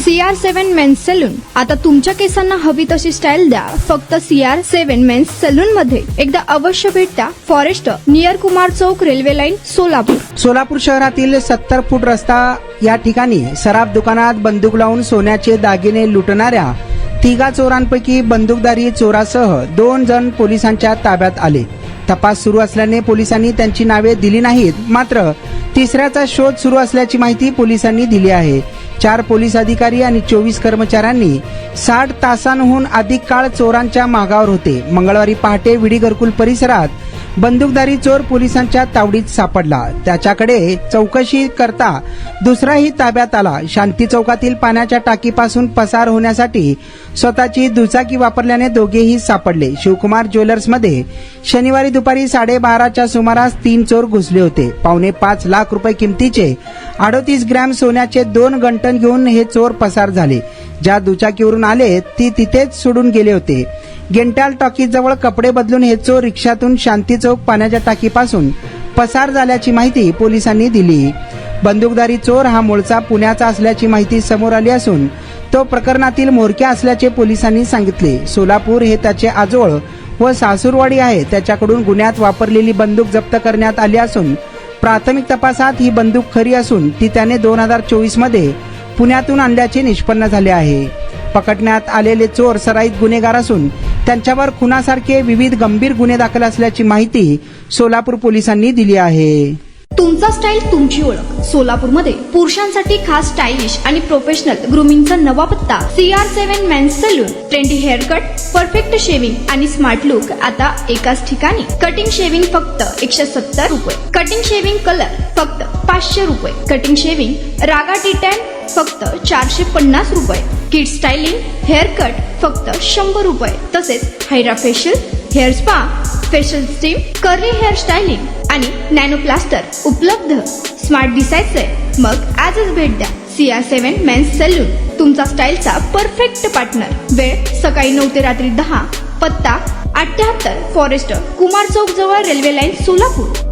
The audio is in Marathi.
CR7 men's salon. आता तुमच्या केसांना हवी तशी स्टाईल द्या फक्त CR7 मेन्स सलून मध्ये. एकदा अवश्य भेट द्या. फॉरेस्ट नियर कुमार चौक, रेल्वे लाईन, सोलापूर. सोलापूर शहरातील 70 फूट रस्ता या ठिकाणी सराफ दुकानात बंदूक लावून सोन्याचे दागिने लुटणाऱ्या तिघा चोरांपैकी बंदूकधारी चोरासह 2 जण पोलिसांच्या ताब्यात आले. तपास सुरू असल्याने पोलिसांनी त्यांची नावे दिली नाहीत. मात्र तिसऱ्याचा शोध सुरू असल्याची माहिती पोलिसांनी दिली आहे. 4 पोलीस अधिकारी आणि 24 कर्मचाऱ्यांनी 60 तासांहून अधिक काळ चोरांच्या मागावर होते. मंगळवारी पहाटे विडी घरकुल परिसरात बंदूकधारी चोर पोलिसांच्या तावडीत सापडला. त्याच्याकडे चौकशी करता दुसराही ताब्यात आला. शांती चौकातील पाण्याच्या टाकीपासून पसार होण्यासाठी स्वतःची दुचाकी वापरल्याने दोघेही सापडले. शिवकुमार ज्वेलर्समध्ये शनिवारी दुपारी 12:30च्या सुमारास 3 चोर घुसले होते. 5.25 लाख रुपये किमतीचे 38 ग्रॅम सोन्याचे 2 गंटन घेऊन हे चोर पसार झाले. ज्या दुचाकीवरून आले ती तिथेच सोडून गेले होते. गेंटाल टॉकीज जवळ कपडे बदलून हे चोर रिक्षातून शांती चौक पाण्याच्या टाकीपासून पसार झाल्याची माहिती पोलिसांनी दिली. बंदूकधारी चोर हा मूळचा पुण्याचा असल्याची माहिती समोर आली असून तो प्रकरणातील म्होरक्या असल्याचे पोलिसांनी सांगितले. सोलापूर हे त्याचे आजोळ व सासूरवाडी आहे. त्याच्याकडून गुन्ह्यात वापरलेली बंदूक जप्त करण्यात आली असून प्राथमिक तपासात ही बंदूक खरी असून ती त्याने 2024 मध्ये पुण्यातून आणल्याचे निष्पन्न झाले आहे. पकडण्यात आलेले चोर सराईत गुन्हेगार असून त्यांच्यावर खुनासारखे विविध गंभीर गुन्हे दाखल असल्याची माहिती सोलापूर पोलिसांनी दिली आहे. तुमचा स्टाईल तुमची ओळख. सोलापूरमध्ये पुरुषांसाठी खास स्टायलिश आणि प्रोफेशनल ग्रूमिंगचा नवा पत्ता CR7 men's salon. Trendy haircut, perfect shaving आणि स्मार्ट लुक आता एकाच ठिकाणी. कटिंग शेविंग फक्त 170 रुपये. कटिंग शेविंग कलर फक्त 500 रुपये. कटिंग शेविंग रागा टी10 फक्त 450 रुपये. किड स्टायलिंग हेअर कट फक्त 100 रुपये. तसेच hydra facial, hair spa, facial steam, curly hair styling आणि नॅनो प्लास्टर उपलब्ध. स्मार्ट दिसायचंय मग आजच भेट द्या CR7 मेन्स सलून. तुमचा स्टाईलचा परफेक्ट पार्टनर. वेळ सकाळी 9 ते रात्री 10. पत्ता 78 फॉरेस्ट कुमार चौक जवळ, रेल्वे लाईन, सोलापूर.